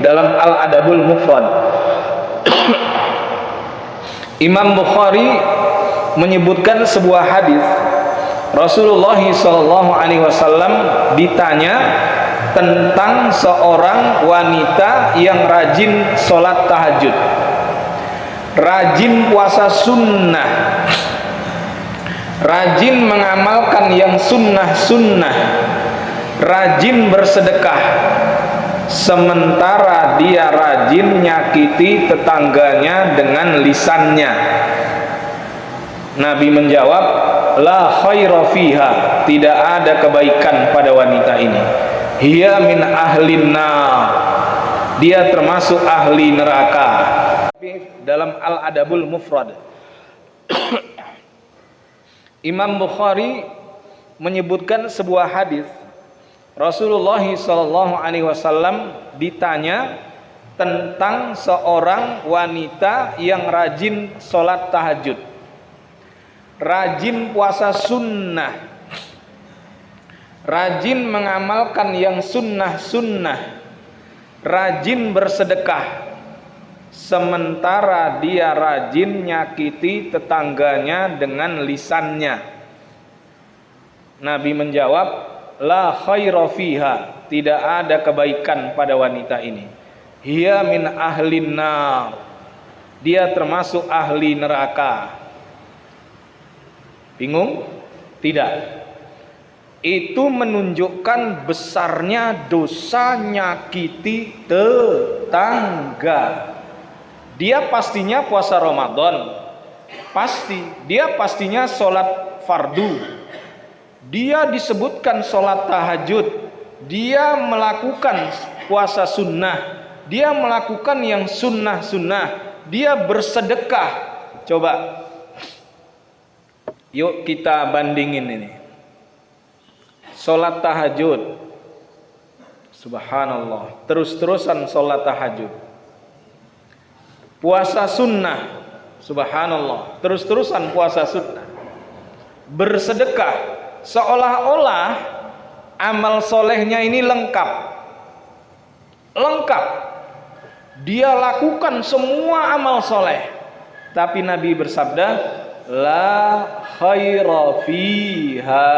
dalam Al-Adabul Mufrad. Imam Bukhari menyebutkan sebuah hadis Rasulullah SAW ditanya tentang seorang wanita yang rajin sholat tahajud, rajin puasa sunnah, rajin mengamalkan yang sunnah-sunnah, rajin bersedekah, sementara dia rajin nyakiti tetangganya dengan lisannya. Nabi menjawab, la khaira fiha, tidak ada kebaikan pada wanita ini. Hiya min ahlin nar, dia termasuk ahli neraka. Dalam Al-Adabul Mufrad, Imam Bukhari menyebutkan sebuah hadis Rasulullah SAW ditanya tentang seorang wanita yang rajin sholat tahajud, rajin puasa sunnah, rajin mengamalkan yang sunnah-sunnah, rajin bersedekah, sementara dia rajin nyakiti tetangganya dengan lisannya. Nabi menjawab, la khaira fiha, tidak ada kebaikan pada wanita ini. Hiya min ahlin nar, dia termasuk ahli neraka. Bingung? Tidak. Itu menunjukkan besarnya dosa nyakiti tetangga. Dia pastinya puasa Ramadan, pasti. Dia pastinya sholat fardu, dia disebutkan sholat tahajud, dia melakukan puasa sunnah, dia melakukan yang sunnah-sunnah, dia bersedekah. Coba yuk kita bandingin ini. Sholat tahajud, subhanallah, terus-terusan sholat tahajud. Puasa sunnah, subhanallah, terus-terusan puasa sunnah. Bersedekah, seolah-olah amal solehnya ini lengkap. Dia lakukan semua amal soleh, tapi Nabi bersabda, la khaira fiha,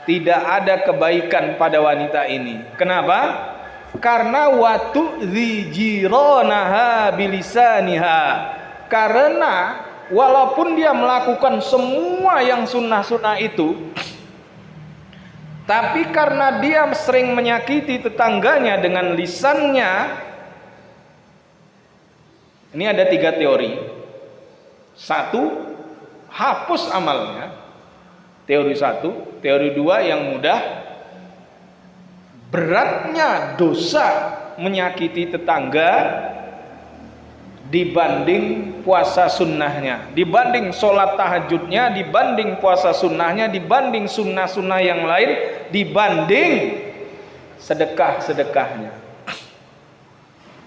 tidak ada kebaikan pada wanita ini. Kenapa? Karena watu zijiranaha bilisaniha, karena walaupun dia melakukan semua yang sunnah-sunnah itu, tapi karena dia sering menyakiti tetangganya dengan lisannya. Ini ada 3 teori. 1, hapus amalnya. Teori 1. Teori 2 yang mudah, beratnya dosa menyakiti tetangga dibanding puasa sunnahnya, dibanding sholat tahajudnya, dibanding puasa sunnahnya, dibanding sunnah-sunnah yang lain, dibanding sedekah-sedekahnya.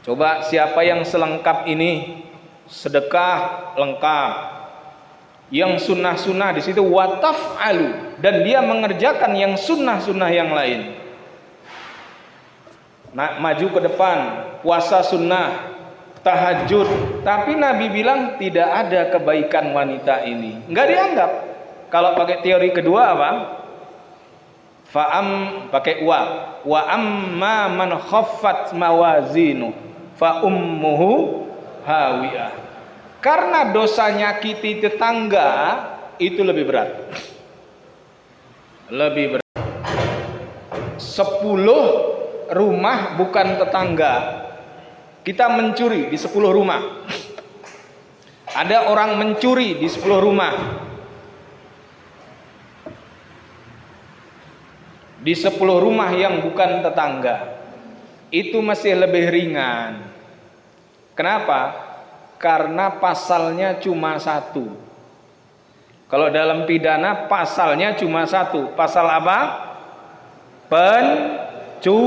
Coba siapa yang selengkap ini? Sedekah lengkap, yang sunnah-sunnah di situ wataf'alu, dan dia mengerjakan yang sunnah-sunnah yang lain. Nah, maju ke depan, puasa sunnah, tahajud, tapi Nabi bilang tidak ada kebaikan wanita ini, nggak dianggap. Kalau pakai teori kedua apa? Pakai wa amma man khaffat mawazinu fa ummuhu hawiyah. Karena dosa nyakiti tetangga itu lebih berat. 10 rumah bukan tetangga, kita mencuri di 10 rumah. Ada orang mencuri di 10 rumah. Di 10 rumah yang bukan tetangga, itu masih lebih ringan. Kenapa? Karena pasalnya cuma 1. Kalau dalam pidana pasalnya cuma 1. Pasal apa? Pencurian.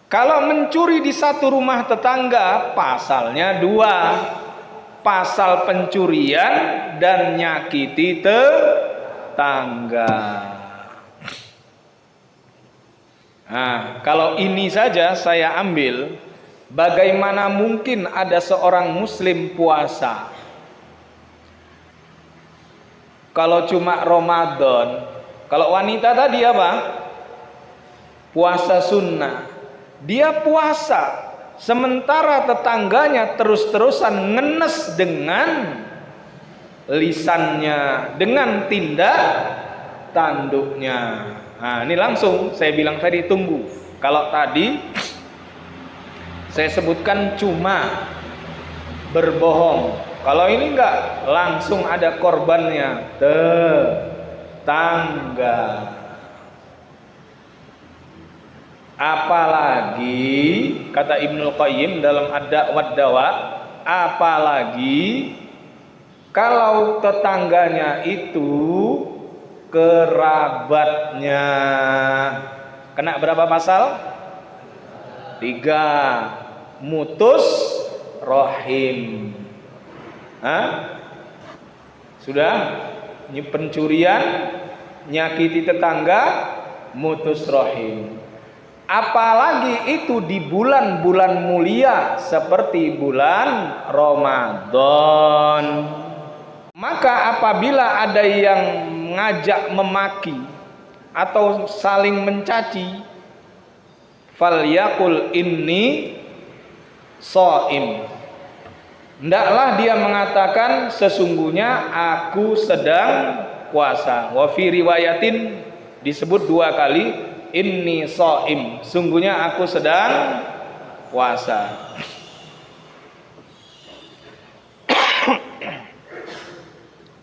Kalau mencuri di 1 rumah tetangga, pasalnya 2. Pasal pencurian dan nyakiti tetangga. Nah, kalau ini saja saya ambil, bagaimana mungkin ada seorang muslim puasa? Kalau cuma Ramadan, kalau wanita tadi apa? Puasa sunnah. Dia puasa, sementara tetangganya terus-terusan ngenes dengan lisannya, dengan tindak tanduknya. Nah, ini langsung saya bilang tadi, tunggu. Kalau tadi saya sebutkan cuma berbohong, kalau ini enggak, langsung ada korbannya, tetangga. Apalagi kata Ibnul Qayyim dalam Ad-Da' wad-Dawa, apalagi kalau tetangganya itu kerabatnya. Kena berapa pasal? 3. Mutus rahim. Hah? Sudah? Ini pencurian, nyakiti tetangga, mutus rahim. Apalagi itu di bulan-bulan mulia seperti bulan Ramadan. Maka apabila ada yang mengajak memaki atau saling mencaci, falyaqul inni shaim. Hendaklah dia mengatakan sesungguhnya aku sedang puasa. Wa fi riwayatin disebut 2 kali, inni shaim, sungguhnya aku sedang puasa.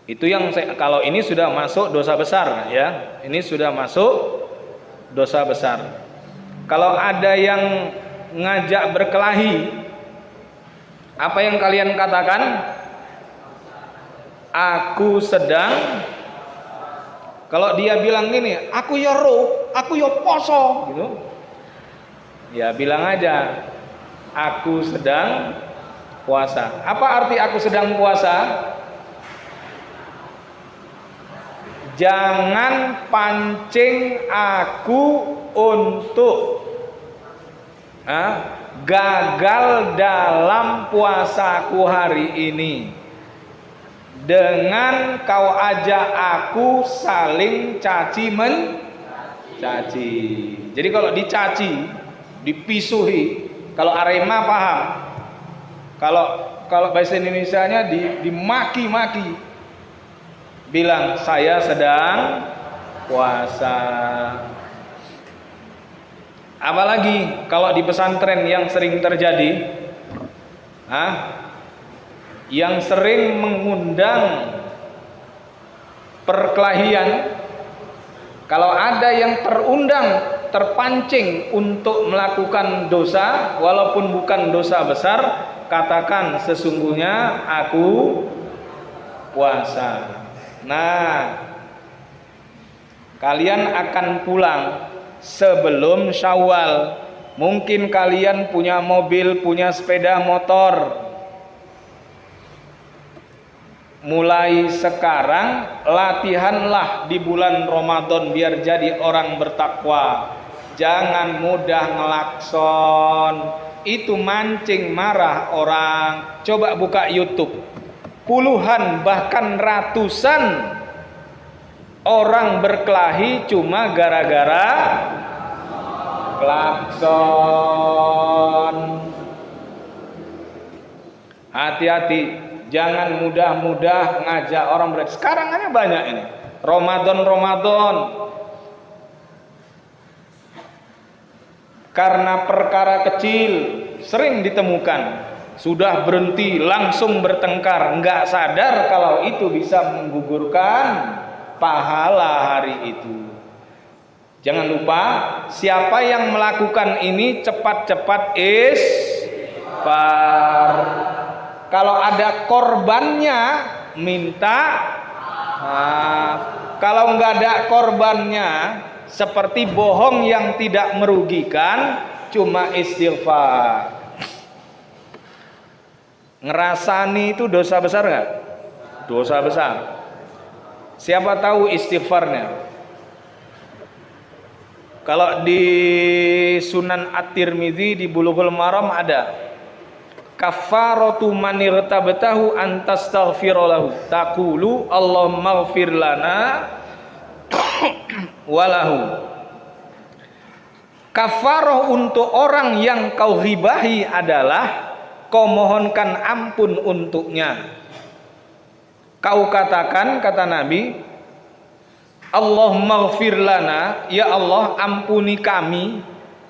Itu yang kalau ini sudah masuk dosa besar ya. Ini sudah masuk dosa besar. Kalau ada yang ngajak berkelahi, apa yang kalian katakan? Aku sedang. Kalau dia bilang gini, aku ya roh, aku ya poso gitu. Ya bilang aja, aku sedang puasa. Apa arti aku sedang puasa? Jangan pancing aku untuk gagal dalam puasaku hari ini dengan kau ajak aku saling caci mencaci. Jadi kalau dicaci, dipisuhi, kalau Arema paham. Kalau bahasa Indonesianya dimaki-maki. Bilang saya sedang puasa. Apalagi kalau di pesantren yang sering terjadi, yang sering mengundang perkelahian. Kalau ada yang terpancing untuk melakukan dosa, walaupun bukan dosa besar, katakan sesungguhnya aku puasa. Nah, kalian akan pulang sebelum Syawal. Mungkin kalian punya mobil, punya sepeda motor. Mulai sekarang latihanlah di bulan Ramadan biar jadi orang bertakwa. Jangan mudah ngelakson. Itu mancing marah orang. Coba buka YouTube. Puluhan bahkan ratusan orang berkelahi cuma gara-gara klakson. Hati-hati, jangan mudah-mudah ngajak orang berkelahi. Sekarang aja banyak ini Ramadan karena perkara kecil sering ditemukan. Sudah berhenti langsung bertengkar, nggak sadar kalau itu bisa menggugurkan pahala hari itu. Jangan lupa, siapa yang melakukan ini cepat-cepat istighfar. Kalau ada korbannya minta maaf. Kalau nggak ada korbannya, seperti bohong yang tidak merugikan, cuma istighfar. Ngerasani itu dosa besar nggak? Dosa besar. Siapa tahu istighfarnya? Kalau di Sunan At-Tirmidzi di Bulughul Maram ada kafaratu man irtabtahu an tastaghfira lahu taqulu Allahumma ighfir lana walahu. Kafarah untuk orang yang kau ghibahi adalah kau mohonkan ampun untuknya. Kau katakan, kata Nabi, Allahumma ighfir lana, ya Allah ampuni kami,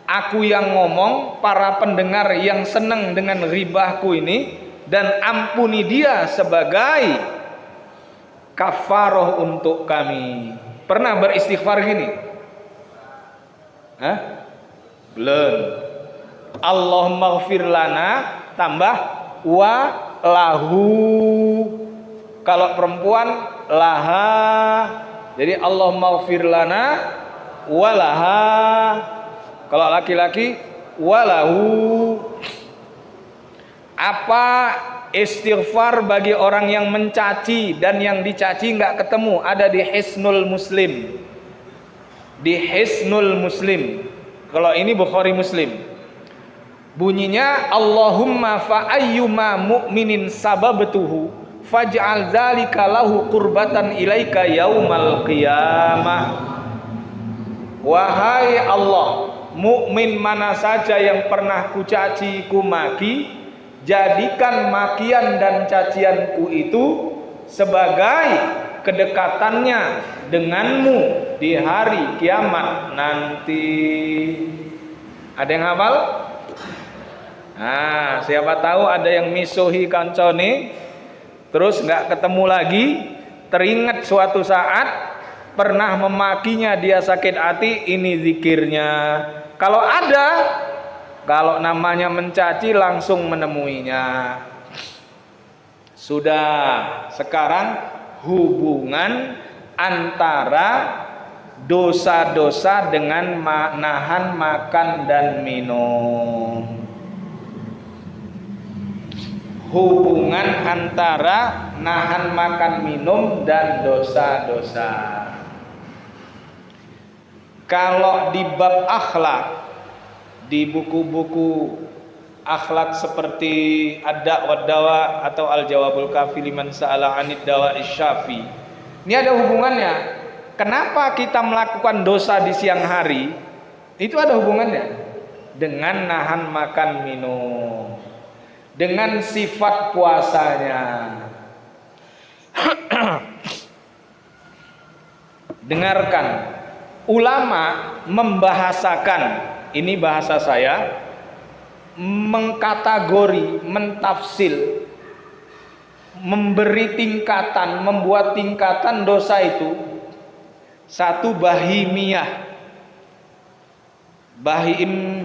aku yang ngomong, para pendengar yang senang dengan ghibahku ini, dan ampuni dia sebagai kafarah untuk kami. Pernah beristighfar gini? Hah? Belum. Allahumma ighfir lana tambah wa lahu. Kalau perempuan laha. Jadi Allahumma ighfir lana wa laha. Kalau laki-laki walahu. Apa istighfar bagi orang yang mencaci dan yang dicaci nggak ketemu? Ada di Hisnul Muslim. Di Hisnul Muslim. Kalau ini Bukhari Muslim. Bunyinya Allahumma fa ayyuma mu'minin sababtuhu faj'al dzalika lahu qurbatan ilaika yaumal qiyamah. Wahai Allah, mukmin mana saja yang pernah kucaci kumaki, jadikan makian dan cacianku itu sebagai kedekatannya denganmu di hari kiamat nanti. Ada yang hafal? Nah, siapa tahu ada yang misuhi kancone, terus nggak ketemu lagi, teringat suatu saat pernah memakinya, dia sakit hati, ini zikirnya. Kalau ada, kalau namanya mencaci langsung menemuinya. Sudah, sekarang hubungan antara dosa-dosa dengan nahan makan dan minum. Hubungan antara nahan makan minum dan dosa-dosa. Kalau di bab akhlak, di buku-buku akhlak seperti Ad-Da' wad Dawa atau Al-Jawabul Kafi liman sa'ala 'anid dawa'i syafi, ini ada hubungannya. Kenapa kita melakukan dosa di siang hari? Itu ada hubungannya dengan nahan makan minum, dengan sifat puasanya. Dengarkan, ulama membahasakan, ini bahasa saya, mengkategori, mentafsil, memberi tingkatan, membuat tingkatan dosa itu. Satu bahimiyah.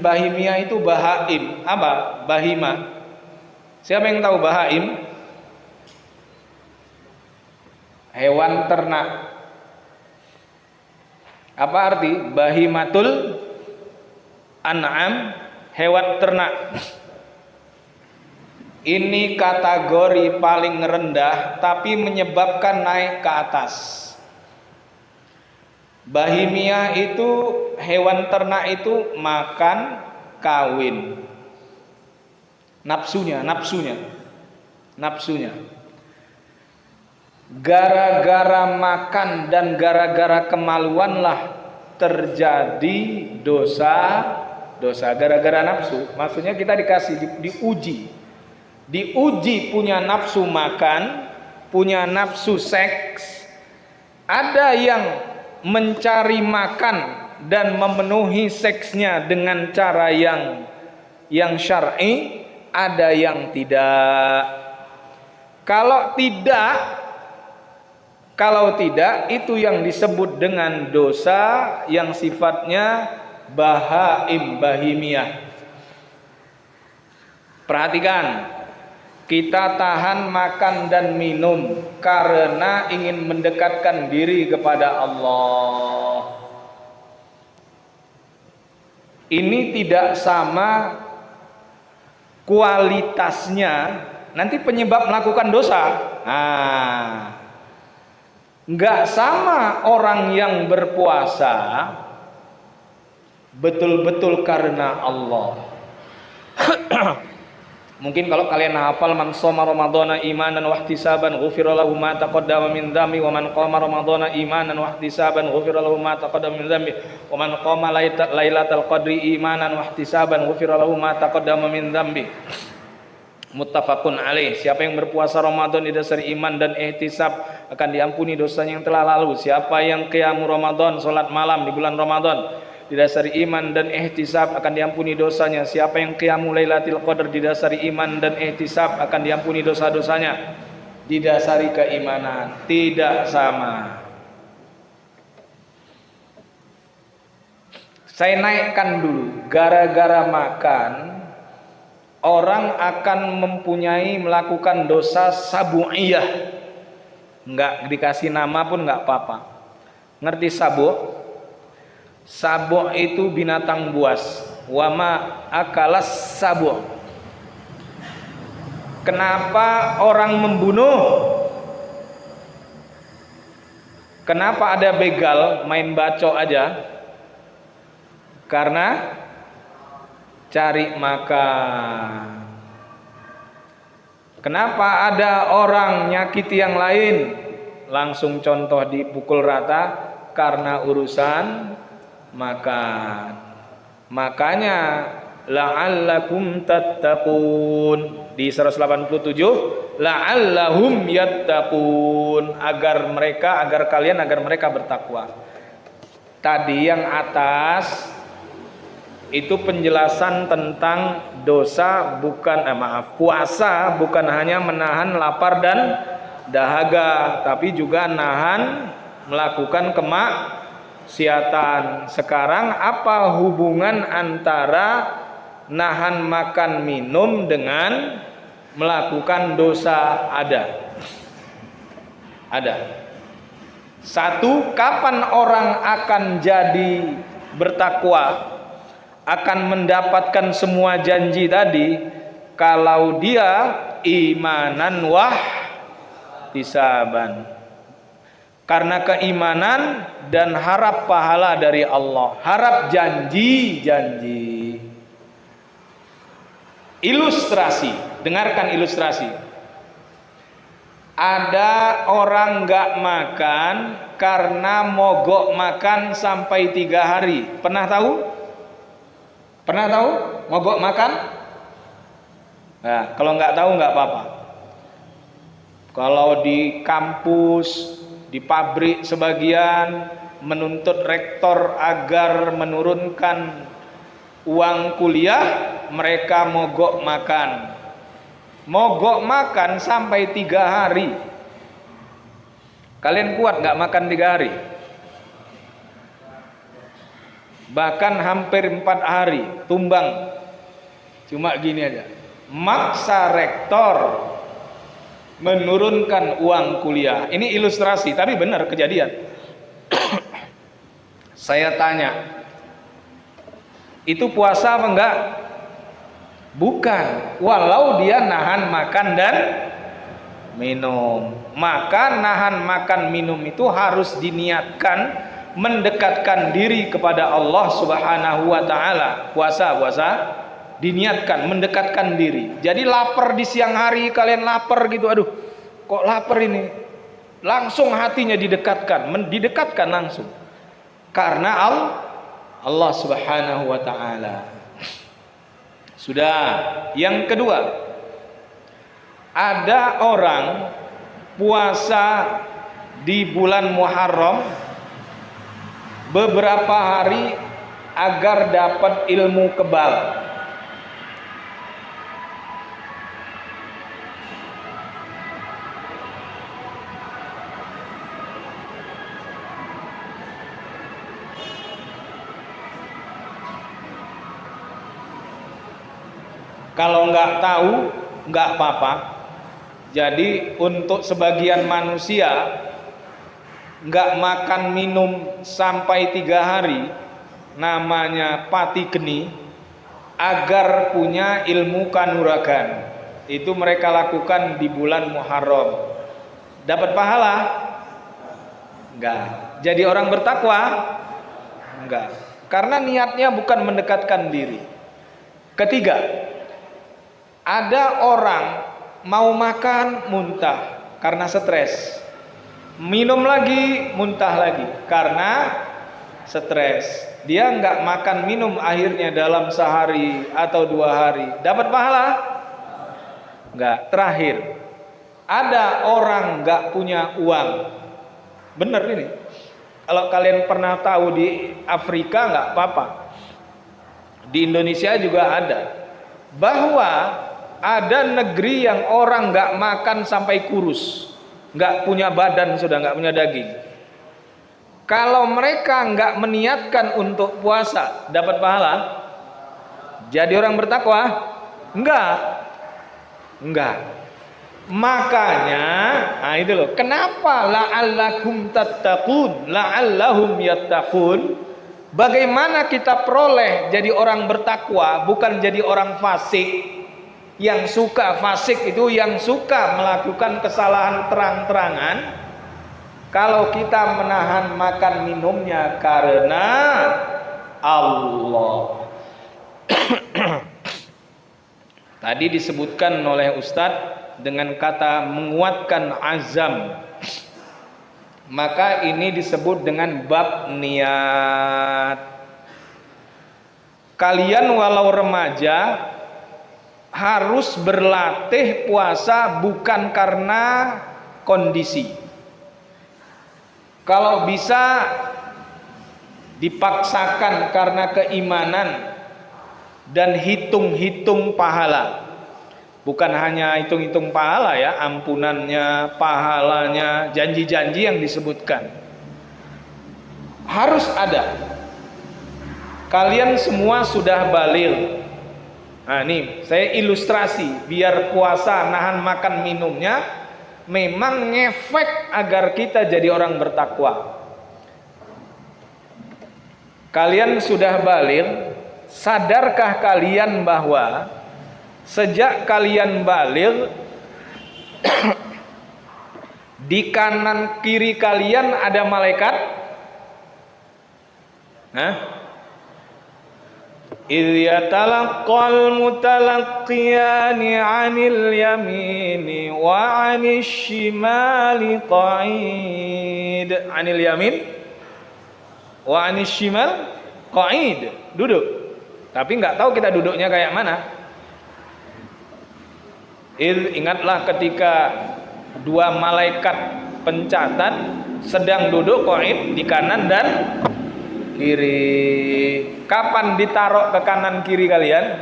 Bahimiyah itu bahaim. Apa? Bahima. Siapa yang tahu bahaim? Hewan ternak. Apa arti? Bahimatul an'am, hewan ternak. Ini kategori paling rendah tapi menyebabkan naik ke atas. Bahimiyah itu, hewan ternak itu makan, kawin. Nafsunya. Gara-gara makan dan gara-gara kemaluanlah terjadi dosa gara-gara nafsu. Maksudnya kita dikasih diuji punya nafsu makan, punya nafsu seks. Ada yang mencari makan dan memenuhi seksnya dengan cara yang syar'i, ada yang tidak. Kalau tidak itu yang disebut dengan dosa yang sifatnya bahimiyah. Perhatikan, kita tahan makan dan minum karena ingin mendekatkan diri kepada Allah. Ini tidak sama kualitasnya, nanti penyebab melakukan dosa. Nggak sama orang yang berpuasa betul-betul karena Allah. Mungkin kalau kalian hafal, man shoma ramadhana imanan wa ihtisaban ghufira lahu ma taqaddama min dhanbi wa man qama ramadhana imanan wa ihtisaban ghufira lahu ma taqaddama min dhanbi wa man qama lailatal qadri imanan wa ihtisaban ghufira lahu ma taqaddama min dhanbi. Muttafaqun alaih. Siapa yang berpuasa Ramadan didasari iman dan ihtisab akan diampuni dosanya yang telah lalu. Siapa yang qiyam Ramadan, salat malam di bulan Ramadan didasari iman dan ihtisab akan diampuni dosanya. Siapa yang qiyamul lailatul qadar didasari iman dan ihtisab akan diampuni dosa-dosanya. Didasari keimanan, tidak sama. Saya naikkan dulu, gara-gara makan orang akan melakukan dosa sabu'iyah. Enggak dikasih nama pun enggak apa-apa. Ngerti sabu'? Sabu' itu binatang buas. Wama akalas sabu'. Kenapa orang membunuh? Kenapa ada begal main bacok aja? Karena cari makan. Kenapa ada orang nyakiti yang lain? Langsung contoh dipukul rata karena urusan makan. Makanya la'allakum tattaqun di 187, la'allahum yattaqun, agar mereka bertakwa. Tadi yang atas itu penjelasan tentang dosa puasa bukan hanya menahan lapar dan dahaga, tapi juga nahan melakukan kemaksiatan. Sekarang apa hubungan antara nahan makan minum dengan melakukan dosa? Ada. Satu, kapan orang akan jadi bertakwa, akan mendapatkan semua janji tadi? Kalau dia imanan wahtisaban, karena keimanan dan harap pahala dari Allah, harap janji. Ilustrasi, dengarkan ilustrasi. Ada orang nggak makan karena mogok makan sampai 3 hari. Pernah tahu mogok makan? Nah, kalau nggak tahu nggak apa-apa. Kalau di kampus, di pabrik sebagian menuntut rektor agar menurunkan uang kuliah, mereka mogok makan. Mogok makan sampai 3 hari. Kalian kuat nggak makan 3 hari? Bahkan hampir 4 hari, tumbang. Cuma gini aja, maksa rektor menurunkan uang kuliah. Ini ilustrasi, tapi benar kejadian. Saya tanya, itu puasa apa enggak? Bukan, walau dia nahan makan dan minum. Maka nahan makan minum itu harus diniatkan mendekatkan diri kepada Allah Subhanahu wa taala. Puasa diniatkan mendekatkan diri. Jadi lapar di siang hari, kalian lapar gitu, aduh kok lapar ini, langsung hatinya didekatkan langsung karena Allah Subhanahu wa taala. Sudah. Yang kedua, ada orang puasa di bulan Muharram beberapa hari agar dapat ilmu kebal. Kalau nggak tahu nggak apa-apa. Jadi untuk sebagian manusia nggak makan minum sampai 3 hari, namanya pati geni, agar punya ilmu kanuragan. Itu mereka lakukan di bulan Muharram. Dapat pahala? Enggak. Jadi orang bertakwa? Enggak. karena niatnya bukan mendekatkan diri. Ketiga, ada orang mau makan muntah karena stres, minum lagi muntah lagi karena stres. Dia nggak makan minum akhirnya dalam sehari atau 2 hari, dapat pahala? Nggak. Terakhir, ada orang nggak punya uang. Bener ini. Kalau kalian pernah tahu di Afrika nggak apa-apa, di Indonesia juga ada, bahwa ada negeri yang orang nggak makan sampai kurus, nggak punya badan, sudah nggak punya daging. Kalau mereka nggak meniatkan untuk puasa, dapat pahala? Jadi orang bertakwa? Enggak. Makanya, nah itu loh. Kenapa la'allakum tattaqun, la'allahum yattaqun? Bagaimana kita peroleh jadi orang bertakwa, bukan jadi orang fasik? Yang suka fasik itu yang suka melakukan kesalahan terang-terangan. Kalau kita menahan makan minumnya karena Allah. Tadi disebutkan oleh Ustadz dengan kata menguatkan azam, maka ini disebut dengan bab niat. Kalian walau remaja harus berlatih puasa bukan karena kondisi. Kalau bisa dipaksakan karena keimanan dan hitung-hitung pahala. Bukan hanya hitung-hitung pahala ya, ampunannya, pahalanya, janji-janji yang disebutkan. Harus ada. Kalian semua sudah baligh. Nah ini saya ilustrasi biar puasa nahan makan minumnya memang ngefek agar kita jadi orang bertakwa. Kalian sudah baligh, sadarkah kalian bahwa sejak kalian baligh di kanan kiri kalian ada malaikat? إذ يتلقى المتلقيان عن اليمين وعن الشمال قعيد. عن اليمين وعن الشمال قعيد. Duduk. Tapi nggak tahu kita duduknya kayak mana. Ingatlah ketika 2 malaikat pencatat sedang duduk qa'id di kanan dan kiri. Kapan ditaruh ke kanan kiri kalian?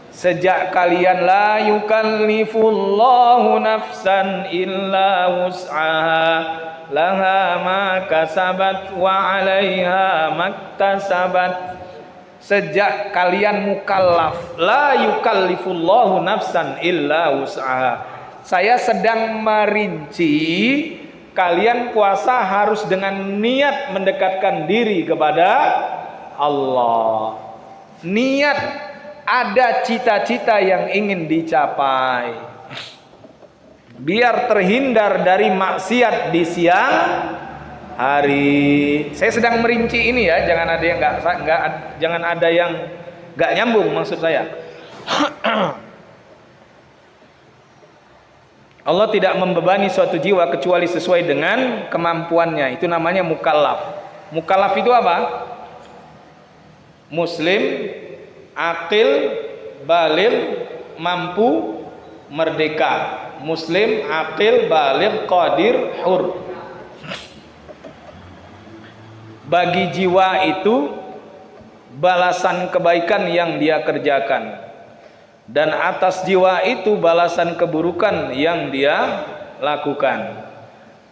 Sejak kalian la yukallifullahu nafsan illa wus'aha laha ma kasabat wa 'alaiha maktasabat. Sejak kalian mukallaf, la yukallifullahu nafsan illa wus'aha. Saya sedang merinci kalian puasa harus dengan niat mendekatkan diri kepada Allah. Niat, ada cita-cita yang ingin dicapai. Biar terhindar dari maksiat di siang hari. Saya sedang merinci ini ya, jangan ada yang jangan ada yang nggak nyambung maksud saya. Allah tidak membebani suatu jiwa kecuali sesuai dengan kemampuannya. Itu namanya mukallaf. Mukallaf itu apa? Muslim, akil, baligh, mampu, merdeka. Muslim, akil, baligh, qadir, hur. Bagi jiwa itu balasan kebaikan yang dia kerjakan, dan atas jiwa itu balasan keburukan yang dia lakukan.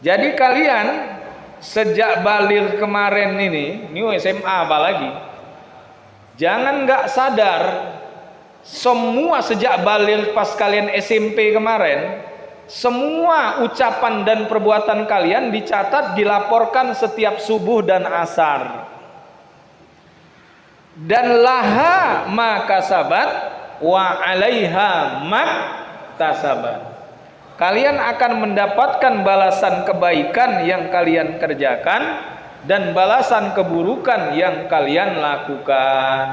Jadi kalian sejak baligh kemarin ini SMA apalagi, jangan nggak sadar semua sejak baligh pas kalian SMP kemarin, semua ucapan dan perbuatan kalian dicatat, dilaporkan setiap subuh dan asar. Dan laha maka sabat wa 'alaiha maktasabat. Kalian akan mendapatkan balasan kebaikan yang kalian kerjakan, dan balasan keburukan yang kalian lakukan.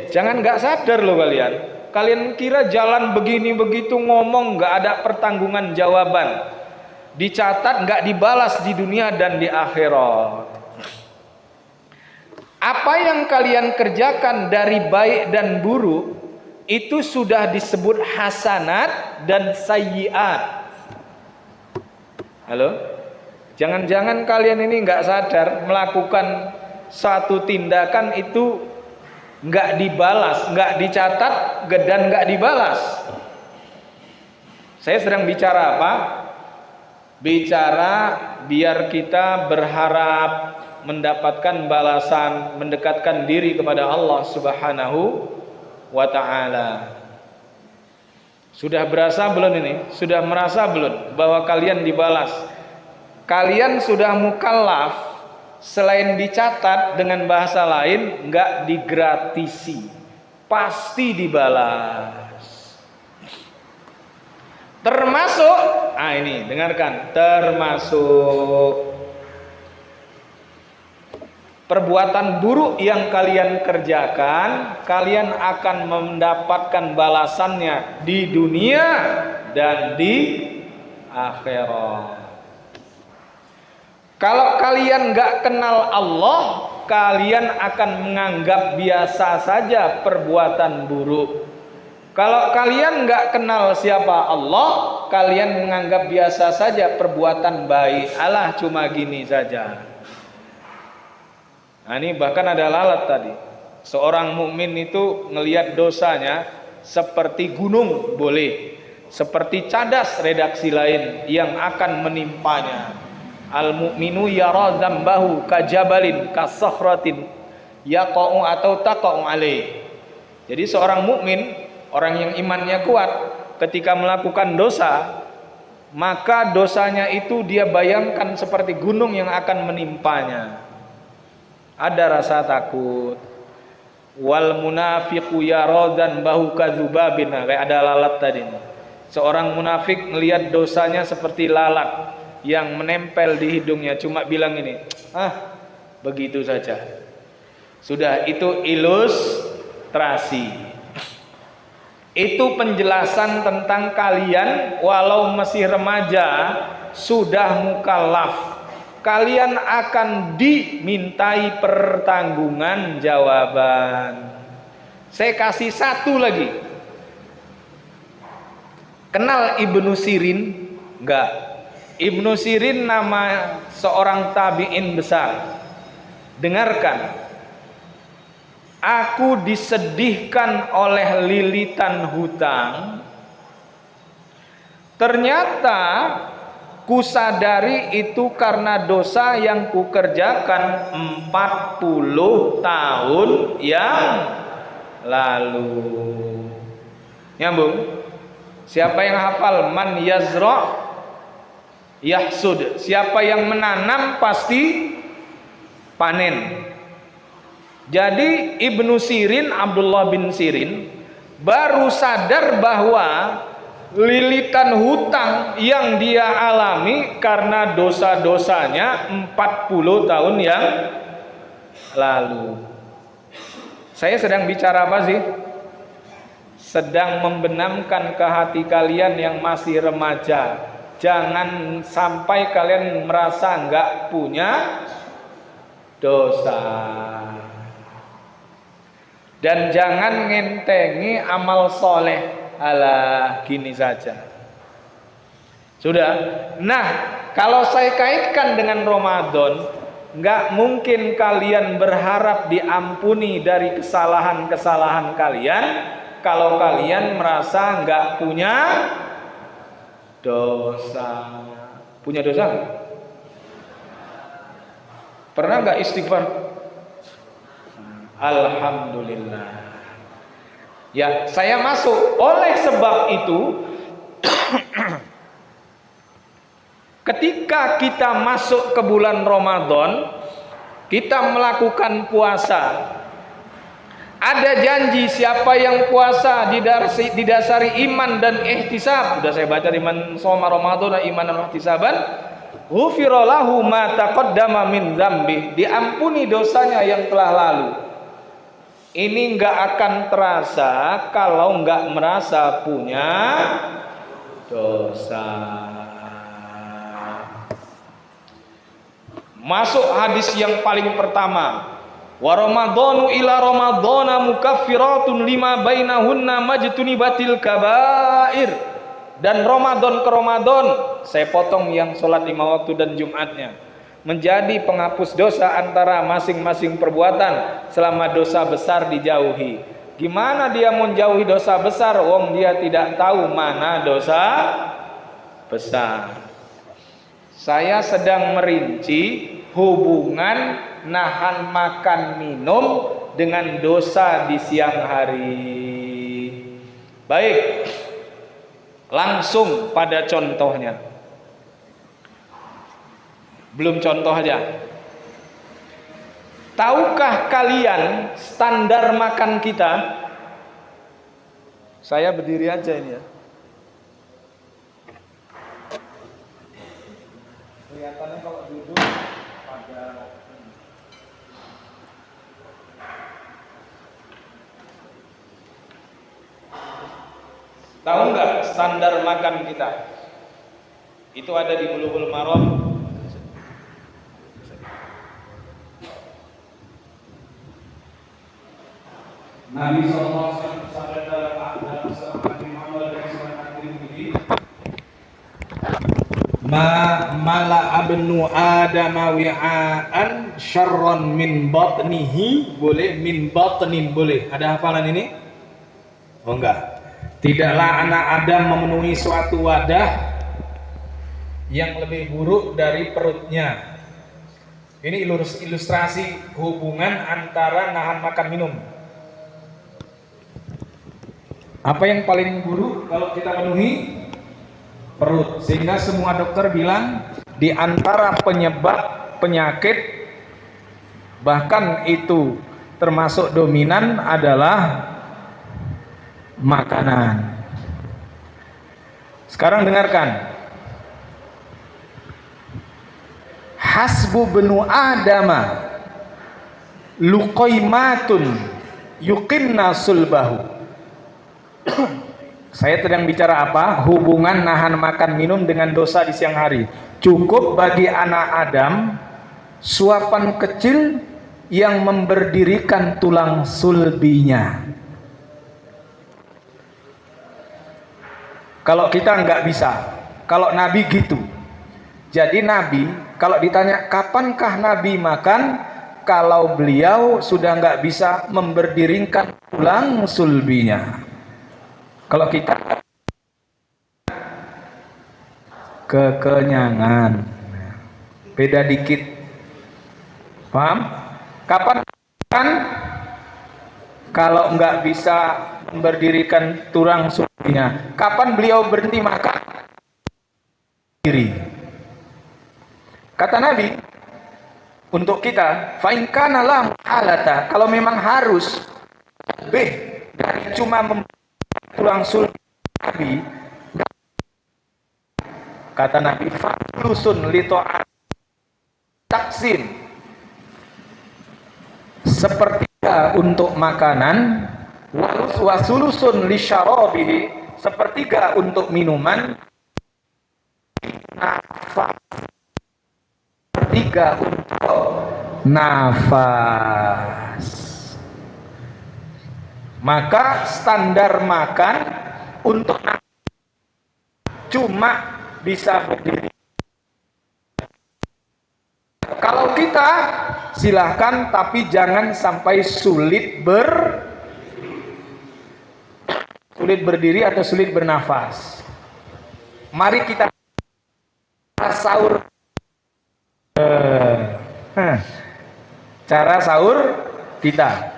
Jangan nggak sadar loh kalian. Kalian kira jalan begini begitu ngomong nggak ada pertanggungan jawaban, dicatat nggak dibalas di dunia dan di akhirat. Apa yang kalian kerjakan dari baik dan buruk itu sudah disebut hasanat dan sayyiat. Halo? Jangan-jangan kalian ini nggak sadar melakukan satu tindakan itu nggak dibalas, nggak dicatat, dan nggak dibalas. Saya sedang bicara apa? Bicara biar kita berharap mendapatkan balasan, mendekatkan diri kepada Allah Subhanahu wa ta'ala. Sudah berasa belum ini? Sudah merasa belum bahwa kalian dibalas? Kalian sudah mukallaf. Selain dicatat, dengan bahasa lain nggak digratisi, pasti dibalas. Termasuk, ini dengarkan, termasuk perbuatan buruk yang kalian kerjakan, kalian akan mendapatkan balasannya di dunia dan di akhirat. Kalau kalian nggak kenal Allah, kalian akan menganggap biasa saja perbuatan buruk. Kalau kalian nggak kenal siapa Allah, kalian menganggap biasa saja perbuatan baik. Alah, cuma gini saja. Nah, ini bahkan ada lalat tadi. Seorang mukmin itu ngelihat dosanya seperti gunung boleh, seperti cadas redaksi lain yang akan menimpanya. Al-mu'minu yara dzambahu kajabalin kasakhratin yaqa'u atau taqa'u alaih. Jadi seorang mukmin, orang yang imannya kuat, ketika melakukan dosa, maka dosanya itu dia bayangkan seperti gunung yang akan menimpanya. Ada rasa takut. Wal munafiqu yara dzambahu kadzubabin. Kayak ada lalat tadi. Seorang munafik melihat dosanya seperti lalat yang menempel di hidungnya, cuma bilang ini, begitu saja. Sudah, itu ilustrasi. Itu penjelasan tentang kalian walau masih remaja, sudah mukallaf, kalian akan dimintai pertanggungan jawaban. Saya kasih satu lagi. Kenal Ibnu Sirin? Enggak. Ibnu Sirin nama seorang tabi'in besar. Dengarkan. Aku disedihkan oleh lilitan hutang. Ternyata kusadari itu karena dosa yang kukerjakan 40 tahun yang lalu. Nyambung? Siapa yang hafal? Man yazra' yahsud. Siapa yang menanam pasti panen. Jadi Ibnu Sirin, Abdullah bin Sirin, baru sadar bahwa lilitan hutang yang dia alami karena dosa-dosanya 40 tahun yang lalu. Saya sedang bicara apa sih? Sedang membenamkan ke hati kalian yang masih remaja. Jangan sampai kalian merasa nggak punya dosa. Dan jangan ngentengi amal soleh. Alah, gini saja. Sudah. Nah, kalau saya kaitkan dengan Ramadan, nggak mungkin kalian berharap diampuni dari kesalahan-kesalahan kalian kalau kalian merasa nggak punya dosa. Punya dosa nggak? Pernah nggak istighfar? Alhamdulillah. Ya, saya masuk. Oleh sebab itu, ketika kita masuk ke bulan Ramadan, kita melakukan puasa. Ada janji siapa yang puasa didasari iman dan ihtisab. Sudah saya baca iman soma Ramadan iman dan ihtisaban. ghufira lahu ma taqaddama min dzambi, diampuni dosanya yang telah lalu. Ini nggak akan terasa kalau nggak merasa punya dosa. Masuk hadis yang paling pertama, wa ramadhanu ila ramadhana mukaffiratun lima bainahunna majtunibatil kabair. Dan Ramadan ke Ramadan, saya potong yang sholat 5 waktu dan Jumatnya, menjadi penghapus dosa antara masing-masing perbuatan selama dosa besar dijauhi. Gimana dia menjauhi dosa besar wong dia tidak tahu mana dosa besar? Saya sedang merinci hubungan nahan makan minum dengan dosa di siang hari. Baik, langsung pada contohnya. Belum contoh aja. Tahukah kalian standar makan kita? Saya berdiri aja ini ya. Kelihatannya kalau duduk pada tahu nggak standar makan kita? Itu ada di Bulughul Maram. Nabi SAW sabda dalam mala abnu adama wi'aan syarron min batnihi, boleh, min batnin boleh. Ada hafalan ini? Oh enggak. Tidaklah anak Adam memenuhi suatu wadah yang lebih buruk dari perutnya. Ini ilustrasi hubungan antara nahan makan minum. Apa yang paling buruk kalau kita penuhi? Perut. Sehingga semua dokter bilang di antara penyebab penyakit, bahkan itu termasuk dominan, adalah makanan. Sekarang dengarkan. Hasbu benu adama luqaimatun yuqinna sulbahu. Saya sedang bicara apa? Hubungan nahan makan minum dengan dosa di siang hari. Cukup bagi anak Adam suapan kecil yang memberdirikan tulang sulbinya. Kalau kita nggak bisa, kalau Nabi gitu. Jadi Nabi, kalau ditanya kapankah Nabi makan, kalau beliau sudah nggak bisa memberdirikan tulang sulbinya. Kalau kita kekenyangan, beda dikit, paham? Kapan makan? Kalau nggak bisa memberdirikan tulang sulbinya. Kapan beliau berhenti makan? Diri. Kata Nabi untuk kita, fa in kana la muhalata, kalau memang harus dari cuma tulang sulbi Nabi, kata Nabi, fa'lusun li ta'at taksin, sepertiga untuk makanan, wasulusun li syarabihi, sepertiga untuk minuman, nafas, sepertiga untuk nafas. Maka standar makan untuk cuma bisa berdiri. Kalau kita silahkan, tapi jangan sampai sulit berdiri atau sulit bernafas. Mari kita sahur. Cara sahur kita.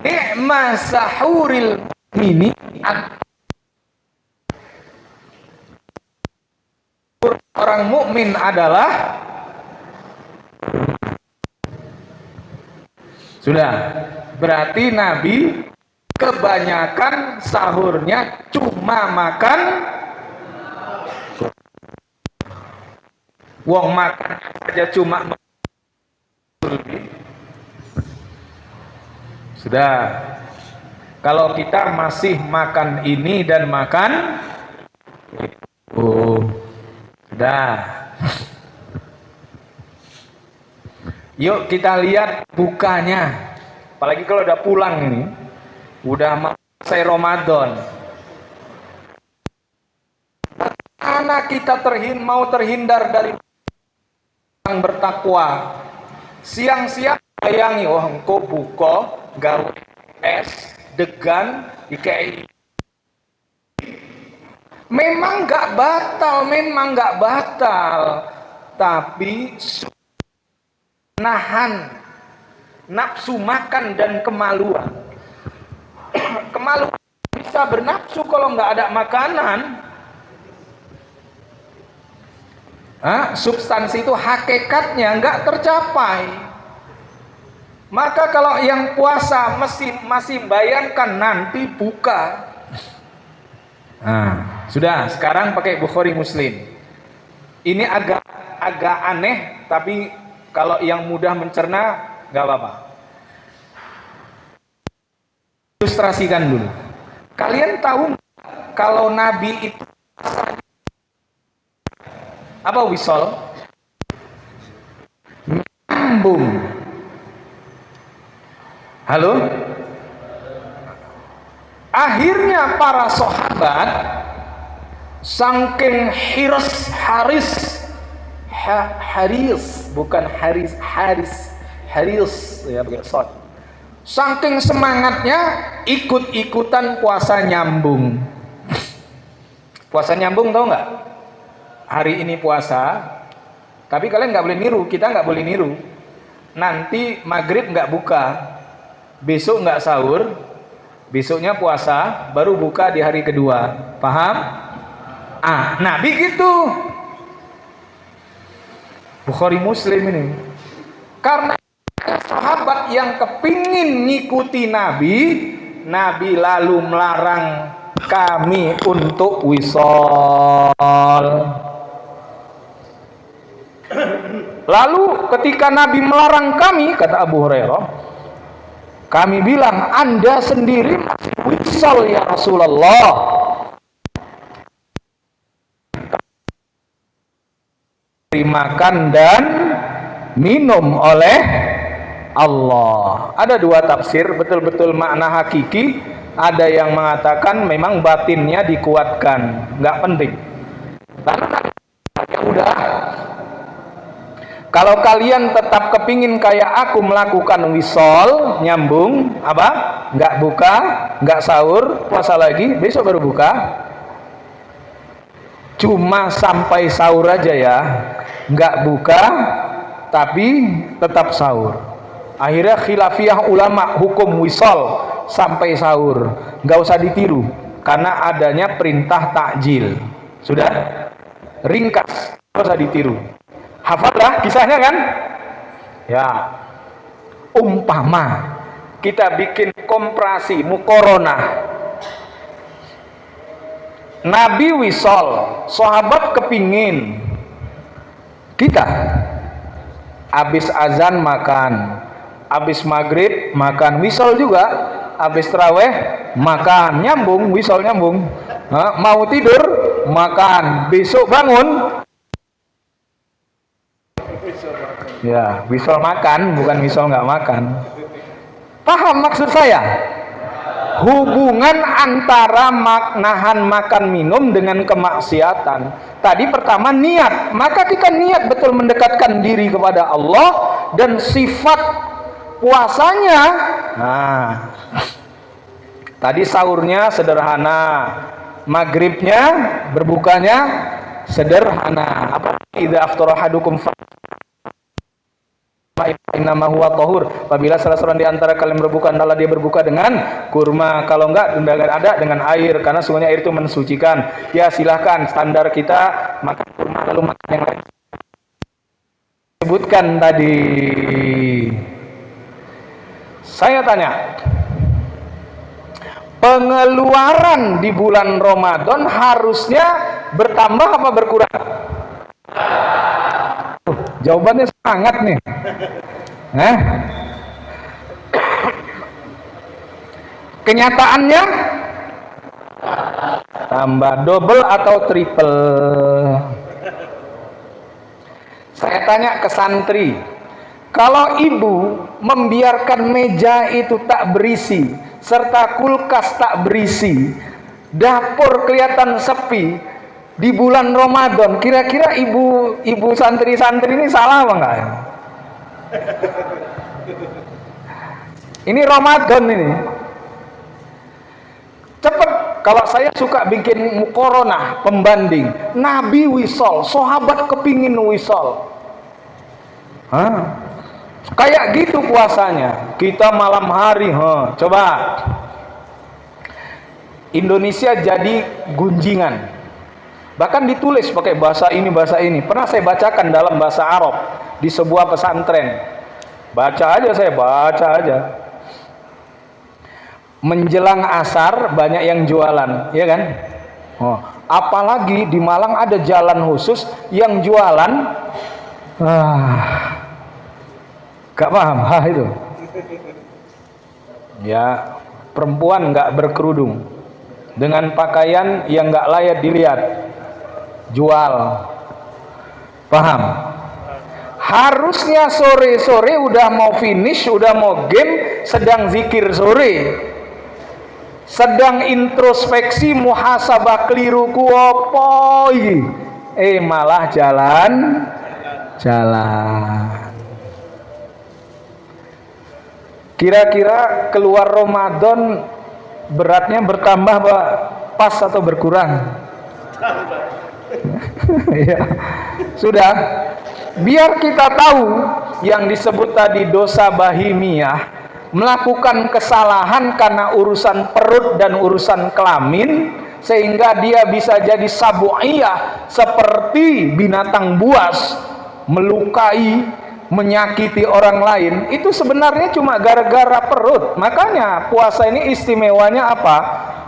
Ni'ma sahuril ini orang mukmin adalah sudah berarti Nabi kebanyakan sahurnya cuma makan Wong makan saja cuma sudah. Kalau kita masih makan ini dan makan sudah. Yuk kita lihat bukanya. Apalagi kalau udah pulang ini, udah selesai Ramadan. Karena kita mau terhindar dari orang bertakwa. Siang-siang bayangi, wah engkau buka gawe es degan dikei. Memang nggak batal, tapi nahan nafsu makan dan kemaluan. Kemaluan bisa bernafsu kalau nggak ada makanan. Substansi itu hakikatnya nggak tercapai. Maka kalau yang puasa masih bayangkan nanti buka. Sudah, sekarang pakai Bukhari Muslim. Ini agak aneh, tapi kalau yang mudah mencerna nggak apa-apa. Ilustrasikan dulu. Kalian tahu kalau Nabi itu apa wisol? Nyambung. Halo? Akhirnya para sahabat saking Haris ya pakai short. Saking semangatnya ikut-ikutan puasa nyambung. Puasa nyambung tahu nggak? Hari ini puasa, tapi kalian nggak boleh niru, kita nggak boleh niru. Nanti maghrib nggak buka, besok nggak sahur, besoknya puasa, baru buka di hari kedua. Paham? Nabi gitu. Bukhari Muslim ini. Karena sahabat yang kepingin ngikuti Nabi, Nabi lalu melarang kami untuk wisol. Lalu ketika Nabi melarang kami, kata Abu Hurairah, kami bilang, Anda sendiri masih wisol ya Rasulullah. Dimakan dan minum oleh Allah. Ada dua tafsir, betul-betul makna hakiki. Ada yang mengatakan memang batinnya dikuatkan, nggak penting. Ya udah. Kalau kalian tetap kepingin kayak aku melakukan wisol, nyambung, apa? Nggak buka, nggak sahur, puasa lagi, besok baru buka. Cuma sampai sahur aja ya, nggak buka, tapi tetap sahur. Akhirnya khilafiyah ulama hukum wisol sampai sahur, nggak usah ditiru, karena adanya perintah takjil. Sudah ringkas, nggak usah ditiru. Hafallah kisahnya kan? Ya, umpama kita bikin komparasi mukoronah. Nabi wisol, sahabat kepingin, kita habis azan makan, habis maghrib makan, wisol juga, habis taraweh makan, nyambung, wisol nyambung. Mau tidur makan, besok bangun. Ya, wisol makan, bukan wisol nggak makan. Paham maksud saya? Hubungan antara nahan makan minum dengan kemaksiatan. Tadi pertama niat, maka kita niat betul mendekatkan diri kepada Allah dan sifat puasanya. Tadi sahurnya sederhana, maghribnya berbukanya sederhana. Apa? Idza aftara ahadukum innama huwa tahur. Apabila salah seorang di antara kalian berbuka, adalah dia berbuka dengan kurma. Kalau enggak ada dengan air, karena sungguhnya air itu mensucikan. Ya silahkan, standar kita makan kurma lalu makan yang lain. Sebutkan tadi. Saya tanya, pengeluaran di bulan Ramadan harusnya bertambah apa berkurang? Jawabannya sangat nih. Nah, kenyataannya tambah double atau triple. Saya tanya ke santri, kalau ibu membiarkan meja itu tak berisi, serta kulkas tak berisi, dapur kelihatan sepi di bulan Ramadan, kira-kira ibu santri-santri ini salah apa enggak? Ini Ramadan ini. Cepet, kalau saya suka bikin mukoronah, pembanding. Nabi wisol, sahabat kepingin wisol. Kayak gitu puasanya. Kita malam hari, coba. Indonesia jadi gunjingan. Bahkan ditulis pakai bahasa ini, bahasa ini. Pernah saya bacakan dalam bahasa Arab di sebuah pesantren. Baca aja. Menjelang asar banyak yang jualan, ya kan? Apalagi di Malang ada jalan khusus yang jualan. Gak paham itu. Ya, perempuan gak berkerudung dengan pakaian yang gak layak dilihat, jual. Paham? Harusnya sore-sore udah mau finish, udah mau game, sedang zikir sore, sedang introspeksi muhasabah keliruku apa iki, malah jalan. Kira-kira keluar Ramadan beratnya bertambah pas atau berkurang? Ya, sudah. Biar kita tahu yang disebut tadi dosa bahimiyah, melakukan kesalahan karena urusan perut dan urusan kelamin, sehingga dia bisa jadi sabu'iyah, seperti binatang buas, melukai, menyakiti orang lain. Itu sebenarnya cuma gara-gara perut. Makanya puasa ini istimewanya apa?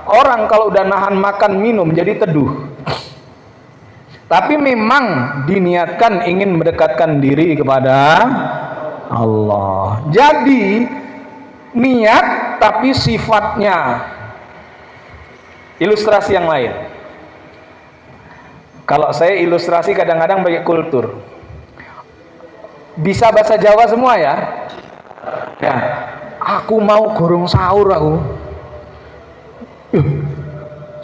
Orang kalau udah nahan makan minum jadi teduh. Tapi memang diniatkan ingin mendekatkan diri kepada Allah. Jadi niat tapi sifatnya. Ilustrasi yang lain. Kalau saya ilustrasi kadang-kadang pakai kultur. Bisa bahasa Jawa semua ya? Ya. Aku mau gorong sahur aku.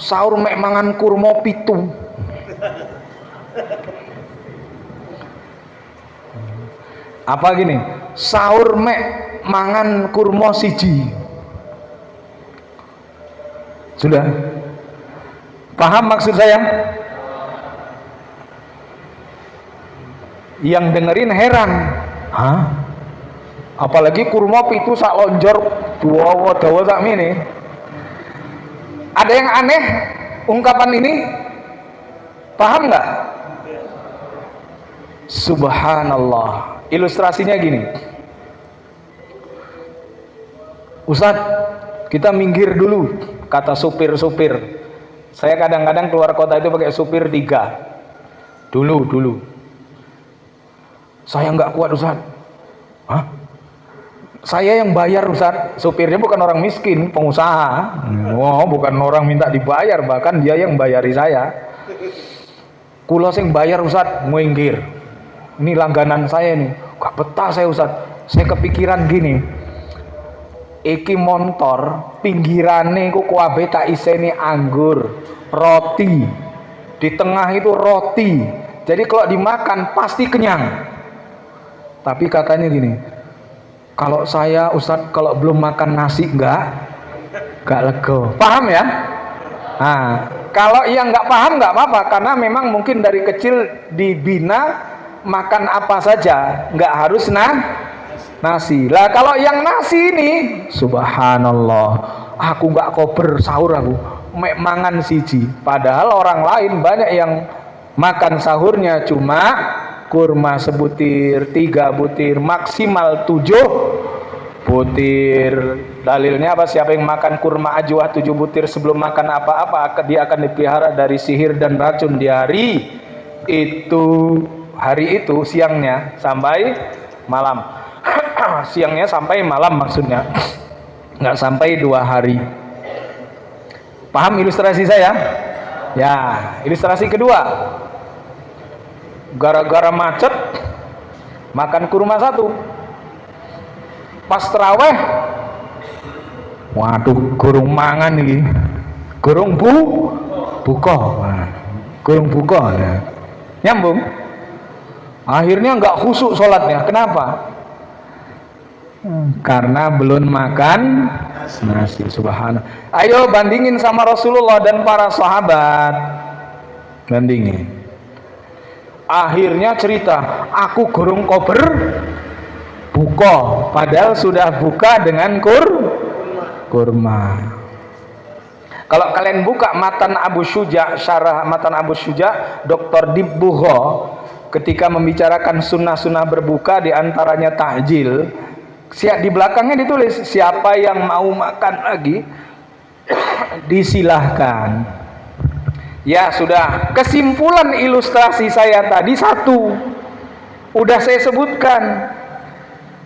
Sahur mek mangan kurma pitu. Apa gini? Sahur mek mangan kurma siji. Sudah? Paham maksud saya? Yang dengerin heran. Hah? Apalagi kurma pitu sak lonjor dawa sak mini. Ada yang aneh ungkapan ini? Paham nggak? Subhanallah. Ilustrasinya gini. Ustadz, kita minggir dulu, kata supir-supir. Saya kadang-kadang keluar kota itu pakai supir 3. Dulu. Saya nggak kuat Ustadz. Hah? Saya yang bayar Ustadz. Supirnya bukan orang miskin, pengusaha. Bukan orang minta dibayar, bahkan dia yang bayari saya. Kula sing bayar Ustadz, minggir. Ini langganan saya nih. Gak betah saya Ustadz. Saya kepikiran gini. Iki montor pinggirane ku kuabe tak iseni anggur, roti. Di tengah itu roti. Jadi kalau dimakan pasti kenyang. Tapi katanya gini, kalau saya Ustadz kalau belum makan nasi gak lego. Paham ya? Nah, kalau yang nggak paham nggak apa-apa, karena memang mungkin dari kecil dibina makan apa saja, nggak harus nasi. Lah kalau yang nasi ini, subhanallah, aku nggak kober sahur aku, mek mangan siji. Padahal orang lain banyak yang makan sahurnya cuma kurma sebutir, 3 butir, maksimal 7 butir. Dalilnya apa? Siapa yang makan kurma ajwa 7 butir sebelum makan apa-apa, dia akan dipelihara dari sihir dan racun di hari itu. hari itu siangnya sampai malam. Siangnya sampai malam maksudnya, nggak sampai 2 hari. Paham ilustrasi saya? Ya, ilustrasi kedua, gara-gara macet makan kurma 1. Pas terawih, waduh, gurung mangan nih, gurung buka, gurung buka, ya. Nyambung. Akhirnya nggak khusyuk sholatnya. Kenapa? Karena belum makan nasi. Subhanallah. Ayo bandingin sama Rasulullah dan para sahabat. Bandingin. Akhirnya cerita, aku gurung kober buka, padahal sudah buka dengan kurma. Kalau kalian buka Matan Abu Syuja, syarah Matan Abu Syuja, Dr. Dibbuho ketika membicarakan sunnah-sunnah berbuka, diantaranya tahjil, di belakangnya ditulis, siapa yang mau makan lagi disilahkan. Ya sudah, kesimpulan ilustrasi saya tadi 1 udah saya sebutkan.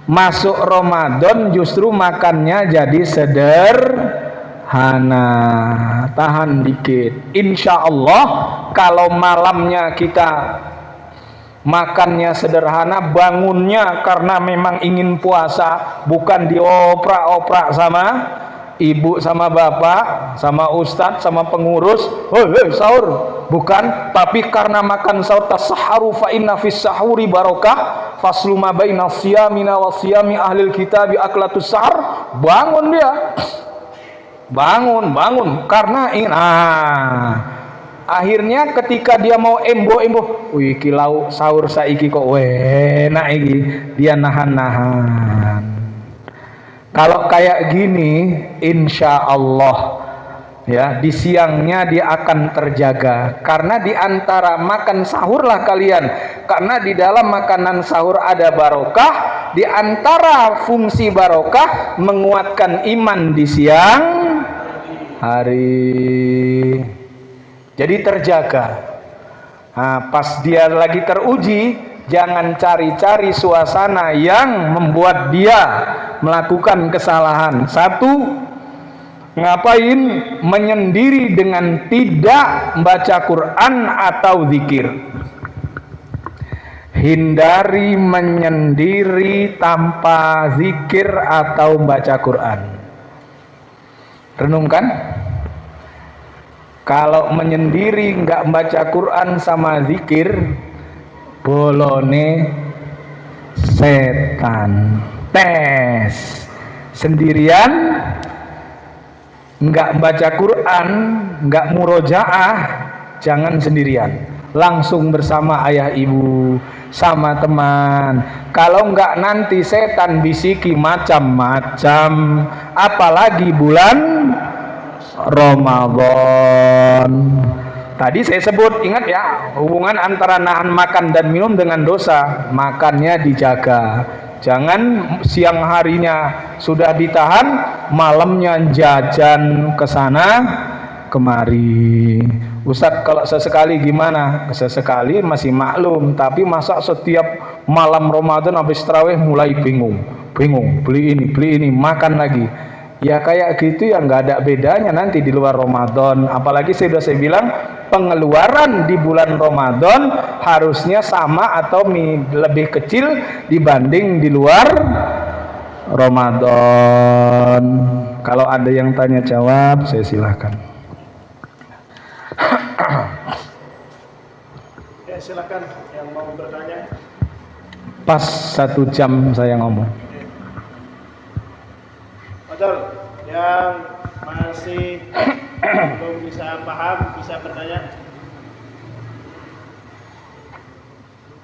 Masuk Ramadan justru makannya jadi sederhana, tahan dikit. Insya Allah kalau malamnya kita makannya sederhana, bangunnya karena memang ingin puasa, bukan dioprak-oprak sama ibu, sama bapak, sama ustadz, sama pengurus, sahur, bukan, tapi karena makan sahur, tasahharu fa inna fis sahuri barokah, faslu ma baina siyamina wa siyami ahlil kitabi aklatus sahar. Bangun dia, bangun karena akhirnya ketika dia mau embo, wih kilau sahur saiki kok enak iki, dia nahan-nahan. Kalau kayak gini, insya Allah ya di siangnya dia akan terjaga. Karena di antara makan sahurlah kalian, karena di dalam makanan sahur ada barokah. Di antara fungsi barokah menguatkan iman di siang hari. Jadi terjaga. Nah, pas dia lagi teruji, jangan cari-cari suasana yang membuat dia melakukan kesalahan. 1, ngapain? Menyendiri dengan tidak membaca Quran atau zikir. Hindari menyendiri tanpa zikir atau baca Quran. Renungkan. Kalau menyendiri nggak membaca Quran sama zikir, bolone setan. Tes sendirian, nggak baca Quran, nggak murojaah, jangan sendirian, langsung bersama ayah ibu, sama teman. Kalau nggak nanti setan bisiki macam-macam, apalagi bulan Ramadan. Tadi saya sebut, ingat ya, hubungan antara nahan makan dan minum dengan dosa. Makannya dijaga. Jangan siang harinya sudah ditahan, malamnya jajan ke sana kemari. Ustadz, kalau sesekali gimana? Sesekali masih maklum, tapi masa setiap malam Ramadan habis tarawih mulai bingung, beli ini, makan lagi. Ya kayak gitu ya, nggak ada bedanya nanti di luar Ramadan. Apalagi saya bilang, pengeluaran di bulan Ramadan harusnya sama atau lebih kecil dibanding di luar Ramadan. Kalau ada yang tanya jawab, saya silahkan. Ya, silakan yang mau bertanya. Pas 1 jam saya ngomong. Betul. Yang masih belum bisa paham bisa bertanya.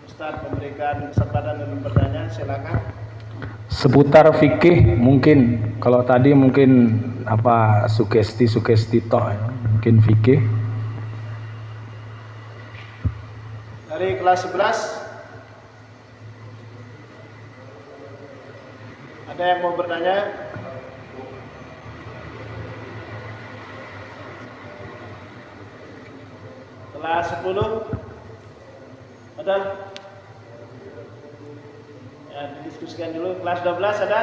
Ustaz memberikan kesempatan untuk bertanya, silakan. Seputar fikih mungkin, kalau tadi mungkin apa sugesti toh, mungkin fikih. Dari kelas 11 ada yang mau bertanya? Kelas 10 ada? Nah, didiskusikan dulu. Kelas 12 ada?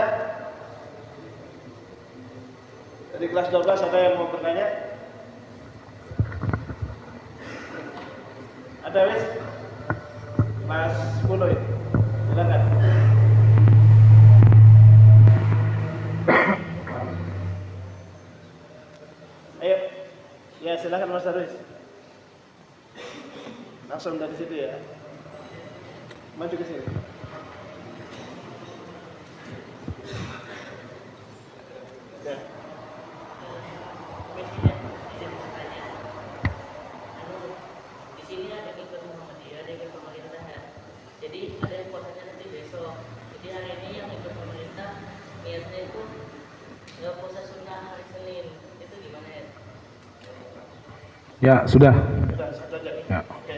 Dari kelas 12 ada yang mau bertanya? Ada wes? Kelas 10 ya? Silakan. Ayo. Ya, silakan Mas Darwis. Langsung dari situ ya. Maju ke sini. Ya. Di sini ada ikut Muhammadiyah, ada ikut pemerintahan. Jadi ada yang puasanya nanti besok. Jadi hari ini yang ikut pemerintah niatnya itu nggak puasa sunnah hari Senin. Itu gimana ya? Ya, sudah. Sudah, satu aja. Ya. Oke.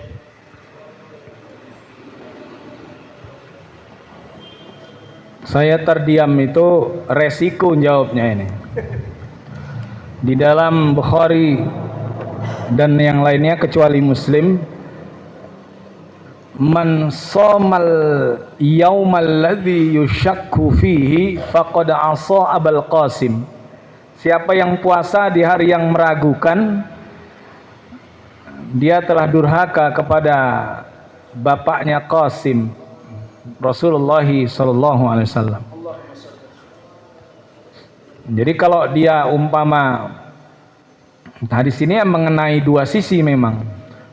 Saya terdiam itu resiko jawabnya ini. Di dalam Bukhari dan yang lainnya kecuali Muslim, man shamal yaumal ladzi yushakku fihi faqad asa Abul Qasim. Siapa yang puasa di hari yang meragukan, dia telah durhaka kepada bapaknya Qasim, Rasulullah sallallahu alaihi wasallam. Jadi kalau dia umpama hadis ini mengenai dua sisi memang,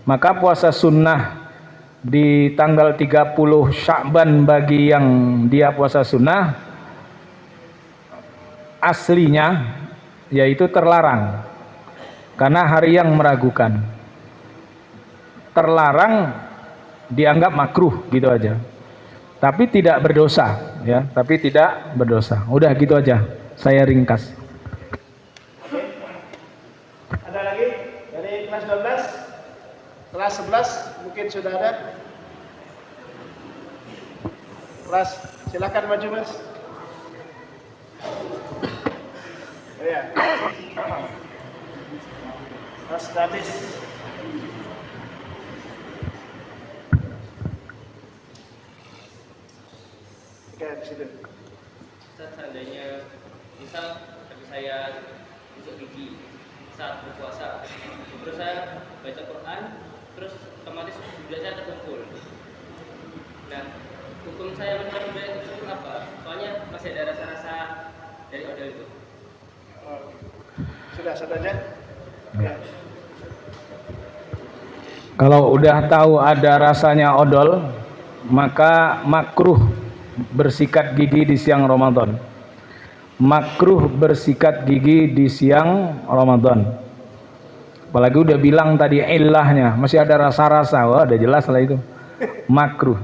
maka puasa sunnah di tanggal 30 Sya'ban bagi yang dia puasa sunnah aslinya yaitu terlarang karena hari yang meragukan. Terlarang dianggap makruh gitu aja. Tapi tidak berdosa ya, tapi tidak berdosa. Udah gitu aja. Saya ringkas. Ada lagi dari kelas 12? Kelas 11 mungkin sudah ada. Kelas, silakan maju Mas. Oh ya. Mas Dadis. Oke, di situ. Ustaz, seandainya misal bagi saya gosok gigi saat berpuasa, terus saya baca Quran, terus otomatis sudah saya terkumpul. Nah, hukum saya mencari budaya tersebut apa? Soalnya masih ada rasa-rasa dari odol itu. Oh, sudah aja. Ya. Kalau udah tahu ada rasanya odol, maka makruh bersikat gigi di siang Ramadan. Makruh bersikat gigi di siang Ramadan. Apalagi udah bilang tadi ilahnya, masih ada rasa-rasa, wah udah jelas lah itu. Makruh.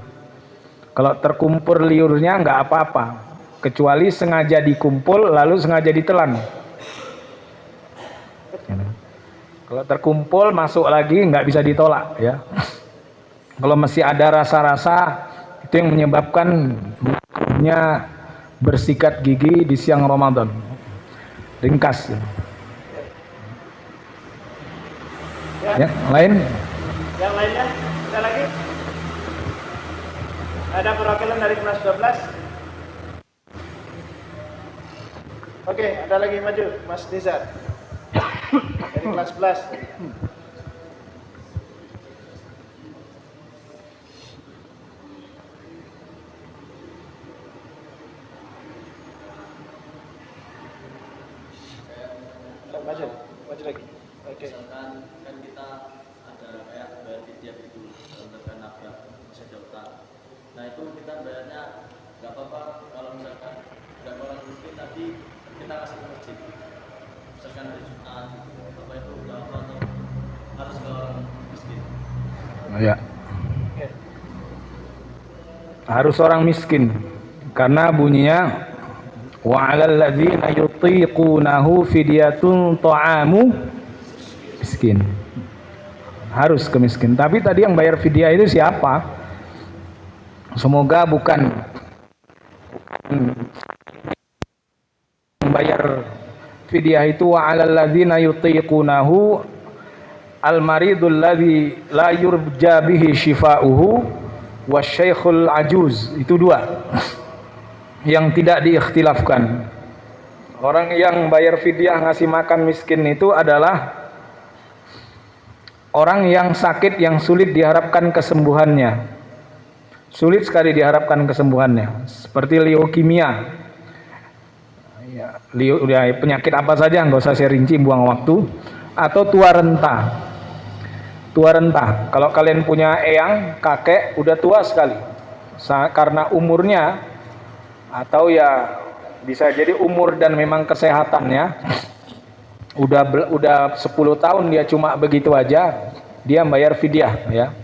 Kalau terkumpul liurnya nggak apa-apa, kecuali sengaja dikumpul lalu sengaja ditelan. Kalau terkumpul masuk lagi nggak bisa ditolak ya. Kalau masih ada rasa-rasa, itu yang menyebabkan makruhnya bersikat gigi di siang Ramadan. Ringkas. Ya, lain? Yang lainnya ada lagi? Ada perwakilan dari kelas 12? Oke, ada lagi maju, Mas Nizar. Dari kelas 11. Maju lagi. Oke. Misalkan kan kita ada kayak bayar fidyah itu dalam rangka nafkah sejuta. Nah itu kita bayarnya nggak apa-apa kalau misalkan nggak orang miskin tapi kita kasih ke masjid. Misalkan hari Jumat apa itu nggak apa atau harus ke orang miskin. Ya. Harus orang miskin karena bunyinya wa 'alal ladzina yutiqunahu fidyatun ta'amu miskin. Harus ke miskin. Tapi tadi yang bayar fidyah itu siapa? Semoga bukan membayar fidyah itu wa 'alal ladzina yutiqunahu al-maridul ladzi la yurja bihi shifa'uhu wasyaikhul ajuz. Itu dua. yang tidak diikhtilafkan. Orang yang bayar fidyah ngasih makan miskin itu adalah orang yang sakit yang sulit diharapkan kesembuhannya. Sulit sekali diharapkan kesembuhannya. Seperti leukemia. Ya, penyakit apa saja, nggak usah saya rinci, buang waktu. Atau tua renta. Tua renta. Kalau kalian punya eyang, kakek, udah tua sekali. Karena umurnya, atau ya bisa jadi umur dan memang kesehatannya udah 10 tahun dia cuma begitu aja, dia bayar fidyah ya.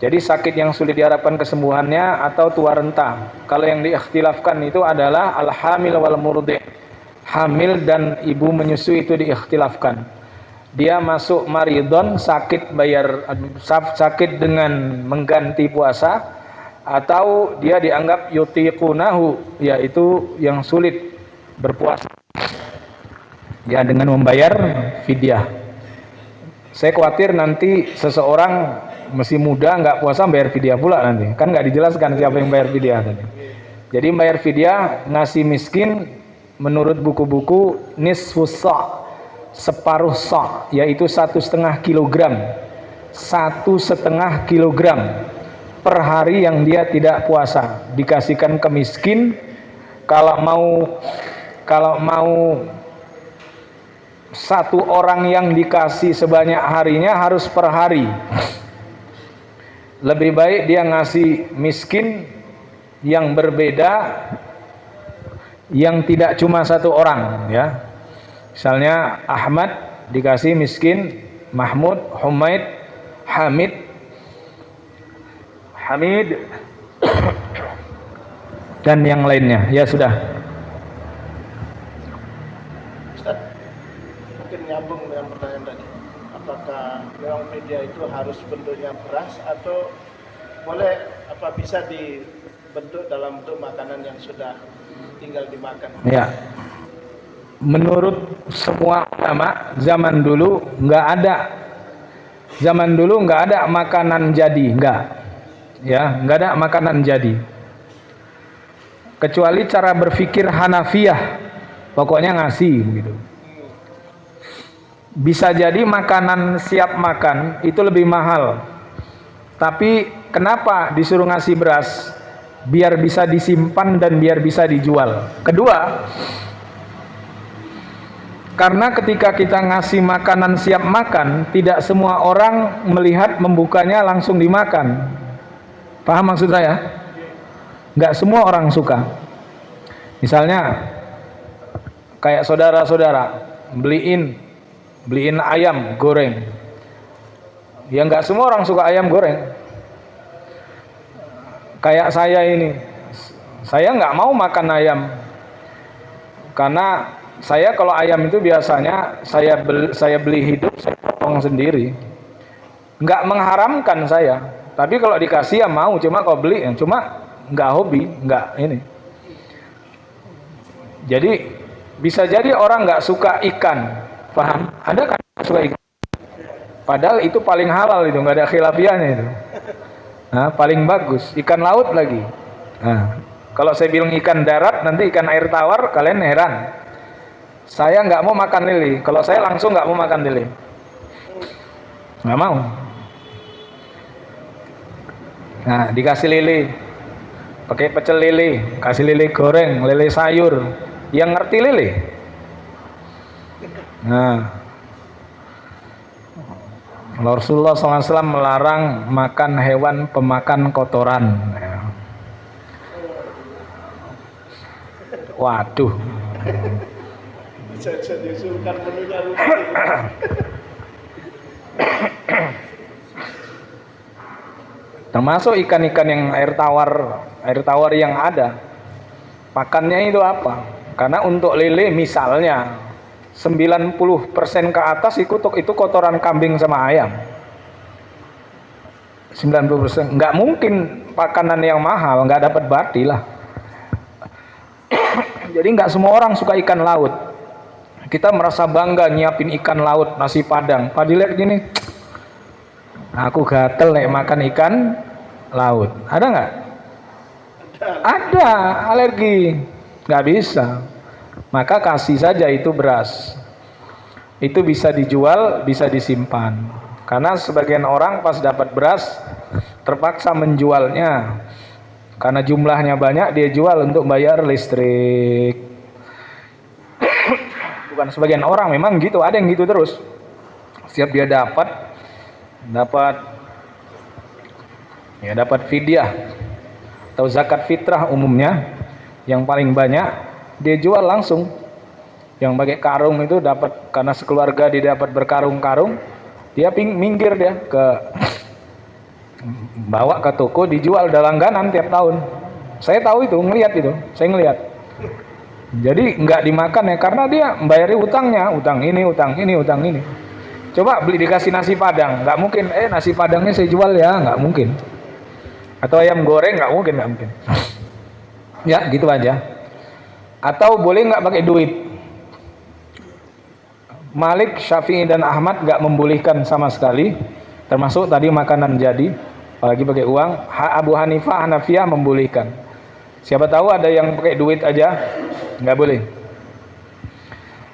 Jadi sakit yang sulit diharapkan kesembuhannya atau tua renta. Kalau yang diikhtilafkan itu adalah al-hamil wal murdi'. Hamil dan ibu menyusui itu diikhtilafkan. Dia masuk maridon, sakit sakit dengan mengganti puasa, atau dia dianggap yutiqunahu, yaitu yang sulit berpuasa ya, dengan membayar fidyah. Saya khawatir nanti seseorang masih muda nggak puasa bayar fidyah pula, nanti kan nggak dijelaskan siapa yang bayar fidyah tadi. Jadi bayar fidyah ngasih miskin menurut buku-buku nisfus sa', separuh sa', yaitu 1,5 kilogram, 1,5 kilogram per hari yang dia tidak puasa, dikasihkan ke miskin. Kalau mau satu orang yang dikasih sebanyak harinya harus per hari. Lebih baik dia ngasih miskin yang berbeda, yang tidak cuma satu orang ya. Misalnya Ahmad dikasih miskin Mahmud, Humaid, Hamid dan yang lainnya. Ya sudah. Ustaz, mungkin nyambung dengan pertanyaan tadi. Apakah memang media itu harus bentuknya beras atau boleh bisa dibentuk dalam bentuk makanan yang sudah tinggal dimakan? Ya. Menurut semua ulama zaman dulu nggak ada makanan jadi, nggak ada makanan jadi, kecuali cara berpikir Hanafiyah, pokoknya ngasih gitu. Bisa jadi makanan siap makan itu lebih mahal, tapi kenapa disuruh ngasih beras? Biar bisa disimpan dan biar bisa dijual. Kedua, karena ketika kita ngasih makanan siap makan, tidak semua orang melihat membukanya langsung dimakan. Paham maksud saya? Nggak semua orang suka. Misalnya kayak saudara-saudara beliin ayam goreng. Ya nggak semua orang suka ayam goreng. Kayak saya ini, saya nggak mau makan ayam karena saya kalau ayam itu biasanya saya beli hidup, saya potong sendiri. Nggak mengharamkan saya, tapi kalau dikasih ya mau. Cuma kalau beli, cuma nggak hobi, nggak ini. Jadi bisa jadi orang nggak suka ikan, paham? Ada kan nggak suka ikan? Padahal itu paling halal, itu nggak ada khilafiyahnya itu. Nah, paling bagus ikan laut lagi. Nah, kalau saya bilang ikan darat, nanti ikan air tawar, kalian heran. Saya nggak mau makan lele. Kalau saya langsung nggak mau makan lele, nggak mau. Nah, dikasih lele, pakai pecel lele, kasih lele goreng, lele sayur, yang ngerti lele. Nah, Rasulullah SAW melarang makan hewan pemakan kotoran. Waduh. Bisa diusulkan menunya rumah. Termasuk ikan-ikan yang air tawar yang ada. Pakannya itu apa? Karena untuk lele misalnya 90% ke atas itu kotoran kambing sama ayam. 90%. Nggak mungkin pakanan yang mahal, nggak dapat bati lah. Jadi nggak semua orang suka ikan laut. Kita merasa bangga nyiapin ikan laut, nasi padang. Pak dilihat gini, aku gatel nih makan ikan laut. Ada nggak? Ada alergi, nggak bisa. Maka kasih saja itu beras. Itu bisa dijual, bisa disimpan. Karena sebagian orang pas dapat beras terpaksa menjualnya. Karena jumlahnya banyak, dia jual untuk bayar listrik. Bukan sebagian orang, memang gitu, ada yang gitu terus. Setiap dia dapat fidyah atau zakat fitrah umumnya yang paling banyak dia jual langsung. Yang pakai karung itu dapat, karena sekeluarga dia dapat berkarung-karung, dia minggir dia ke bawa ke toko, dijual langganan tiap tahun. Saya tahu itu, saya ngelihat. Jadi nggak dimakan ya, karena dia membayari utangnya, utang ini. Coba beli dikasih nasi padang, nggak mungkin. Nasi padangnya saya jual ya, nggak mungkin. Atau ayam goreng, nggak mungkin. Ya gitu aja. Atau boleh nggak pakai duit? Malik, Syafi'i dan Ahmad nggak membolehkan sama sekali, termasuk tadi makanan jadi, apalagi pakai uang. Abu Hanifah, Hanafiyah membolehkan. Siapa tahu ada yang pakai duit aja, nggak boleh.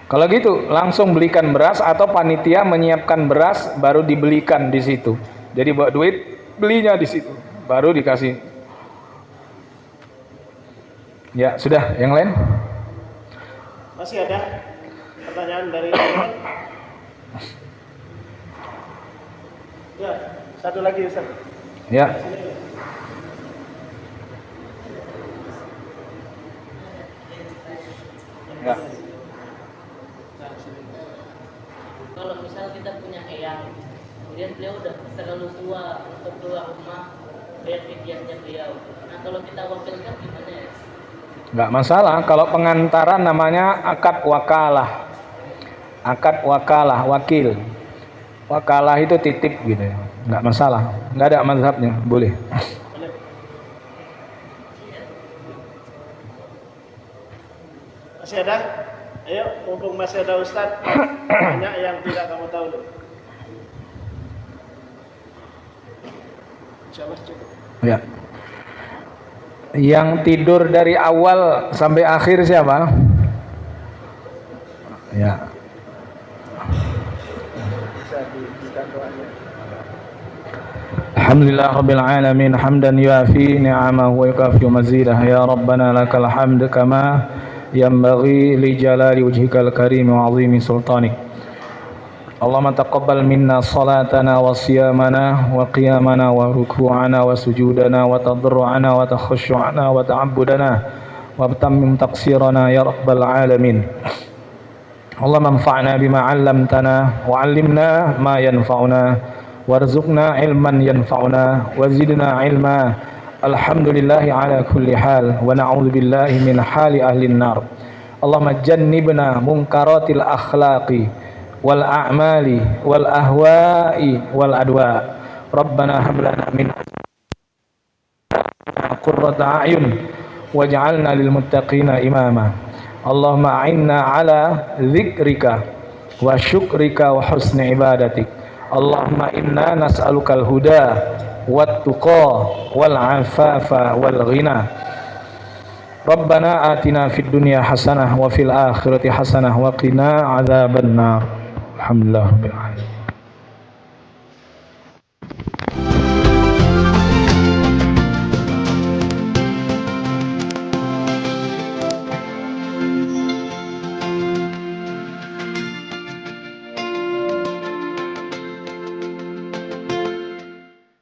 Kalau gitu langsung belikan beras atau panitia menyiapkan beras baru dibelikan di situ. Jadi bawa duit, belinya di situ, baru dikasih. Ya sudah, yang lain? Masih ada pertanyaan dari teman? Ya, satu lagi Ustaz. Ya. Ya. Kalau misal kita punya eyang, kemudian beliau udah terlalu tua untuk keluar rumah, bayar fidyahnya beliau. Nah kalau kita wakilkan gimana ya? Nggak masalah, kalau pengantaran namanya akad wakalah. Akad wakalah, wakil. Wakalah itu titip gitu ya. Nggak masalah, nggak ada mazhabnya, boleh. Masih ada? Ayo, mumpung masih ada Ustaz, banyak yang tidak kamu tahu dulu. Insyaallah cukup. Ya. Yang tidur dari awal sampai akhir siapa? Ya. Bisa dibuka doanya. Alhamdulillah Rabbil Alamin hamdan yuafi ni'amahu wa yukafi mazidah. Ya Rabbana lakal hamd kama yanbaghi li jalali wajhikal karim wa azimi sultanik. Allahumma taqabbal minna salatana wa siyamana wa qiyamana wa ruku'ana wa sujudana wa tadarru'ana wa takhushu'ana wa ta'abbudana wa tammim taqsirana ya Rabbal Alamin. Allahumma anfa'na bima 'allamtana wa 'allimna ma yanfa'una warzuqna ilman yanfa'una wa zidna ilma. Alhamdulillahi ala kulli hal wa na'udzu billahi min hali ahli nar. Allahumma jannibna munkaratil akhlaqi wal a'mali wal ahwa'i wal adwa. Rabbana hab lana min qurrata a'yun waj'alna lil muttaqina imama. Allahumma a'inna ala dzikrika wa syukrika wa husni ibadatik. Allahumma inna nas'alukal huda wat tuqa wal afafa wal ghina. Rabbana atina fid dunya hasanah wa fil akhirati hasanah wa qina adzabannar. Alhamdulillah rabbil alamin.